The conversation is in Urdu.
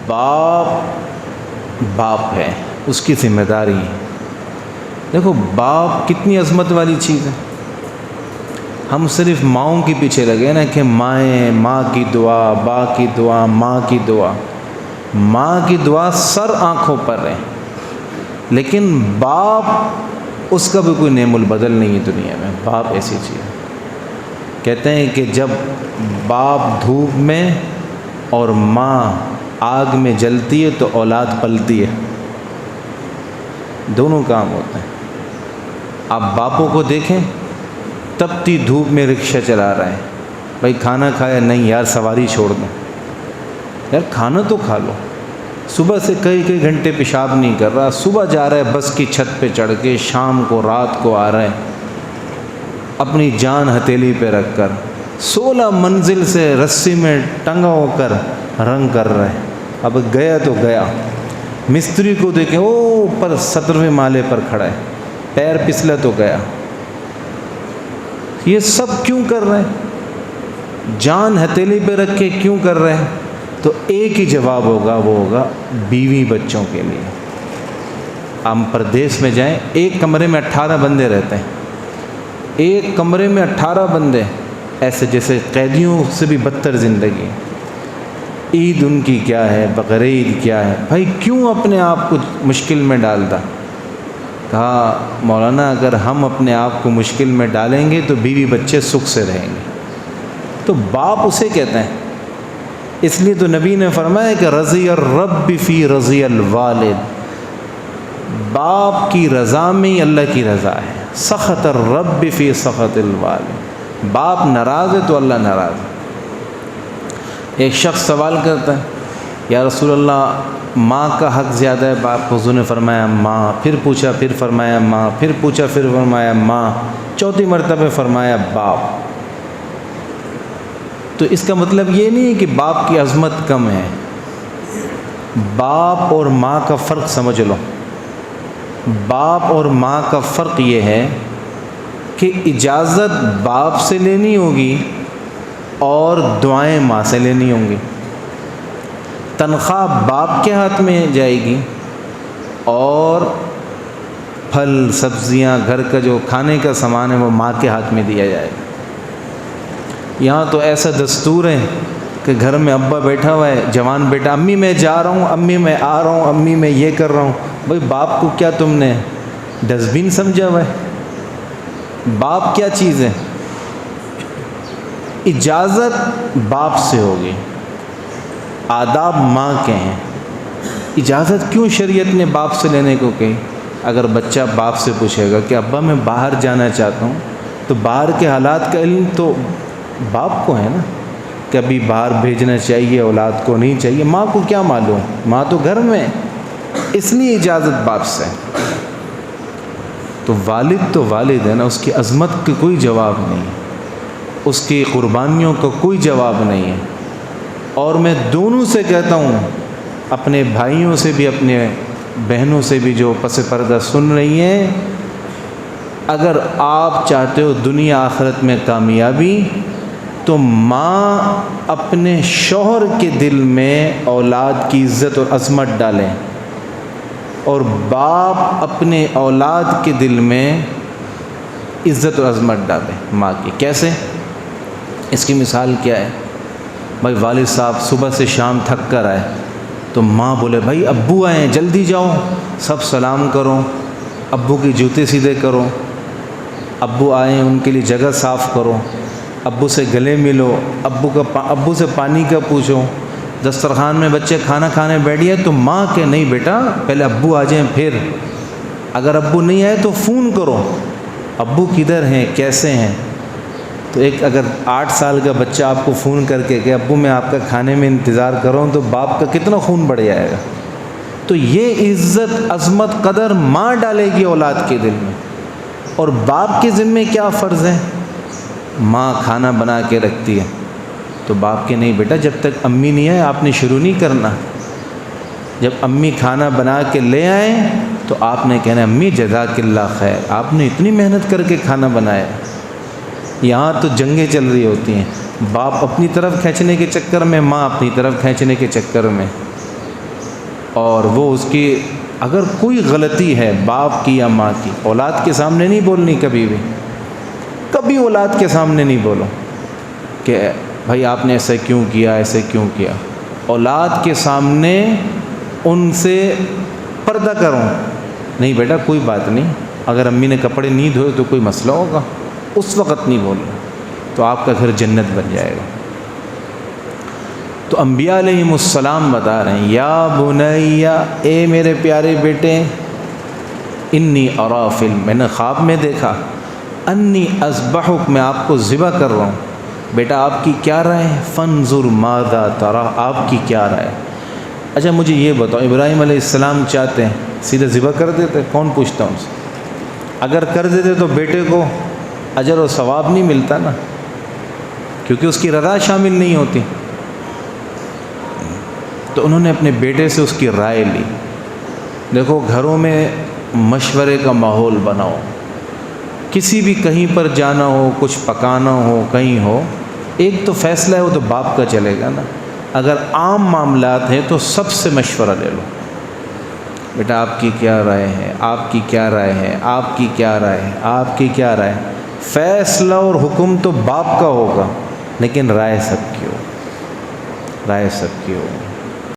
باپ ہے، اس کی ذمہ داری ہے۔ دیکھو باپ کتنی عظمت والی چیز ہے۔ ہم صرف ماؤں کے پیچھے لگے نا کہ ماں کی دعا، باپ کی دعا، ماں کی دعا۔ ماں کی دعا سر آنکھوں پر ہے، لیکن باپ اس کا بھی کوئی نعم البدل نہیں ہے دنیا میں۔ باپ ایسی چیز ہے، کہتے ہیں کہ جب باپ دھوپ میں اور ماں آگ میں جلتی ہے تو اولاد پلتی ہے، دونوں کام ہوتے ہیں۔ آپ باپوں کو دیکھیں، تپتی دھوپ میں رکشہ چلا رہا ہے، بھائی کھانا کھایا؟ نہیں یار سواری چھوڑ دیں۔ یار کھانا تو کھا لو۔ صبح سے کئی گھنٹے پیشاب نہیں کر رہا، صبح جا رہا ہے بس کی چھت پہ چڑھ کے، شام کو رات کو آ رہا ہے اپنی جان ہتھیلی پہ رکھ کر، 16 منزل سے رسی میں ٹنگا ہو کر رنگ کر رہا ہے۔ اب گیا تو گیا۔ مستری کو دیکھیں، وہ اوپر 17ویں مالے پر کھڑا ہے، پیر پسلا تو گیا۔ یہ سب کیوں کر رہے ہیں؟ جان ہتھیلی پہ رکھ کے کیوں کر رہے ہیں؟ تو ایک ہی جواب ہوگا، وہ ہوگا بیوی بچوں کے لیے۔ ہم پردیس میں جائیں، ایک کمرے میں 18 بندے رہتے ہیں، ایک کمرے میں 18 بندے، ایسے جیسے قیدیوں سے بھی بدتر زندگی۔ عید ان کی کیا ہے، بقرعید کیا ہے، بھائی کیوں اپنے آپ کو مشکل میں ڈالتا؟ کہا مولانا اگر ہم اپنے آپ کو مشکل میں ڈالیں گے تو بیوی بچے سکھ سے رہیں گے۔ تو باپ اسے کہتے ہیں، اس لیے تو نبی نے فرمایا کہ رضی الرب فی رضی الوالد، باپ کی رضا میں ہی اللہ کی رضا ہے۔ سخط الرب فی سخط الوالد، باپ ناراض ہے تو اللہ ناراض ہے۔ ایک شخص سوال کرتا ہے، یا رسول اللہ ماں کا حق زیادہ ہے باپ؟ حضور نے فرمایا ماں، پھر پوچھا پھر فرمایا ماں، پھر پوچھا پھر فرمایا ماں، چوتھی مرتبہ فرمایا باپ۔ تو اس کا مطلب یہ نہیں ہے کہ باپ کی عظمت کم ہے، باپ اور ماں کا فرق سمجھ لو۔ باپ اور ماں کا فرق یہ ہے کہ اجازت باپ سے لینی ہوگی اور دعائیں ماں سے لینی ہوں گی۔ تنخواہ باپ کے ہاتھ میں جائے گی اور پھل سبزیاں گھر کا جو کھانے کا سامان ہے وہ ماں کے ہاتھ میں دیا جائے گا۔ یہاں تو ایسا دستور ہے کہ گھر میں ابا بیٹھا ہوا ہے، جوان بیٹا، امی میں جا رہا ہوں، امی میں آ رہا ہوں، امی میں یہ کر رہا ہوں۔ بھائی باپ کو کیا تم نے ڈسٹ بن سمجھا ہوا ہے؟ باپ کیا چیز ہے؟ اجازت باپ سے ہوگی، آداب ماں کے ہیں۔ اجازت کیوں شریعت نے باپ سے لینے کو کہی؟ اگر بچہ باپ سے پوچھے گا کہ ابا میں باہر جانا چاہتا ہوں، تو باہر کے حالات کا علم تو باپ کو ہے نا، کہ ابھی باہر بھیجنا چاہیے اولاد کو نہیں چاہیے، ماں کو کیا معلوم، ماں تو گھر میں، اس لیے اجازت باپ سے۔ تو والد ہے نا، اس کی عظمت کا کوئی جواب نہیں، اس کی قربانیوں کا کوئی جواب نہیں ہے۔ اور میں دونوں سے کہتا ہوں، اپنے بھائیوں سے بھی اپنے بہنوں سے بھی جو پس پردہ سن رہی ہیں، اگر آپ چاہتے ہو دنیا آخرت میں کامیابی، تو ماں اپنے شوہر کے دل میں اولاد کی عزت اور عظمت ڈالیں، اور باپ اپنے اولاد کے دل میں عزت اور عظمت ڈالیں ماں کی۔ کیسے؟ اس کی مثال کیا ہے؟ بھائی والد صاحب صبح سے شام تھک کر آئے تو ماں بولے بھائی ابو آئے ہیں جلدی جاؤ، سب سلام کرو، ابو کے جوتے سیدھے کرو، ابو آئے ہیں ان کے لیے جگہ صاف کرو، ابو سے گلے ملو، ابو سے پانی کا پوچھو۔ دسترخوان میں بچے کھانا کھانے بیٹھ گئے تو ماں کہ نہیں بیٹا پہلے ابو آ جائیں، پھر اگر ابو نہیں آئے تو فون کرو، ابو کدھر ہیں کیسے ہیں۔ تو ایک اگر 8 سال کا بچہ آپ کو فون کر کے کہ ابو میں آپ کا کھانے میں انتظار کروں، تو باپ کا کتنا خون بڑھ جائے گا۔ تو یہ عزت عظمت قدر ماں ڈالے گی اولاد کے دل میں۔ اور باپ کے ذمے کیا فرض ہے؟ ماں کھانا بنا کے رکھتی ہے تو باپ کے نہیں بیٹا جب تک امی نہیں آئے آپ نے شروع نہیں کرنا، جب امی کھانا بنا کے لے آئیں تو آپ نے کہنا امی جزاک اللہ خیر، آپ نے اتنی محنت کر کے کھانا بنایا۔ یہاں تو جنگیں چل رہی ہوتی ہیں، باپ اپنی طرف کھینچنے کے چکر میں، ماں اپنی طرف کھینچنے کے چکر میں۔ اور وہ اس کی اگر کوئی غلطی ہے باپ کی یا ماں کی، اولاد کے سامنے نہیں بولنی کبھی بھی، کبھی اولاد کے سامنے نہیں بولو کہ بھائی آپ نے ایسے کیوں کیا، ایسے کیوں کیا۔ اولاد کے سامنے ان سے پردہ کرو، نہیں بیٹا کوئی بات نہیں، اگر امی نے کپڑے نہیں دھوئے تو کوئی مسئلہ ہوگا، اس وقت نہیں بولنا، تو آپ کا گھر جنت بن جائے گا۔ تو انبیاء علیہم السلام بتا رہے ہیں یا بنیا، اے میرے پیارے بیٹے، انی ارا فی میں نے خواب میں دیکھا، انی اذبحک میں آپ کو ذبح کر رہا ہوں، بیٹا آپ کی کیا رائے ہے؟ فانظر ماذا تری، آپ کی کیا رائے ہے؟ اچھا مجھے یہ بتاؤ، ابراہیم علیہ السلام چاہتے ہیں سیدھے ذبح کر دیتے؟ کون پوچھتا ان سے؟ اگر کر دیتے تو بیٹے کو اجر و ثواب نہیں ملتا نا، کیونکہ اس کی رضا شامل نہیں ہوتی۔ تو انہوں نے اپنے بیٹے سے اس کی رائے لی۔ دیکھو گھروں میں مشورے کا ماحول بناؤ، کسی بھی کہیں پر جانا ہو، کچھ پکانا ہو، کہیں ہو، ایک تو فیصلہ ہے وہ تو باپ کا چلے گا نا، اگر عام معاملات ہیں تو سب سے مشورہ لے لو، بیٹا آپ کی کیا رائے ہے، آپ کی کیا رائے ہے، آپ کی کیا رائے ہے، آپ کی کیا رائے ہے۔ فیصلہ اور حکم تو باپ کا ہوگا، لیکن رائے سب کی ہو، رائے سب کی ہو۔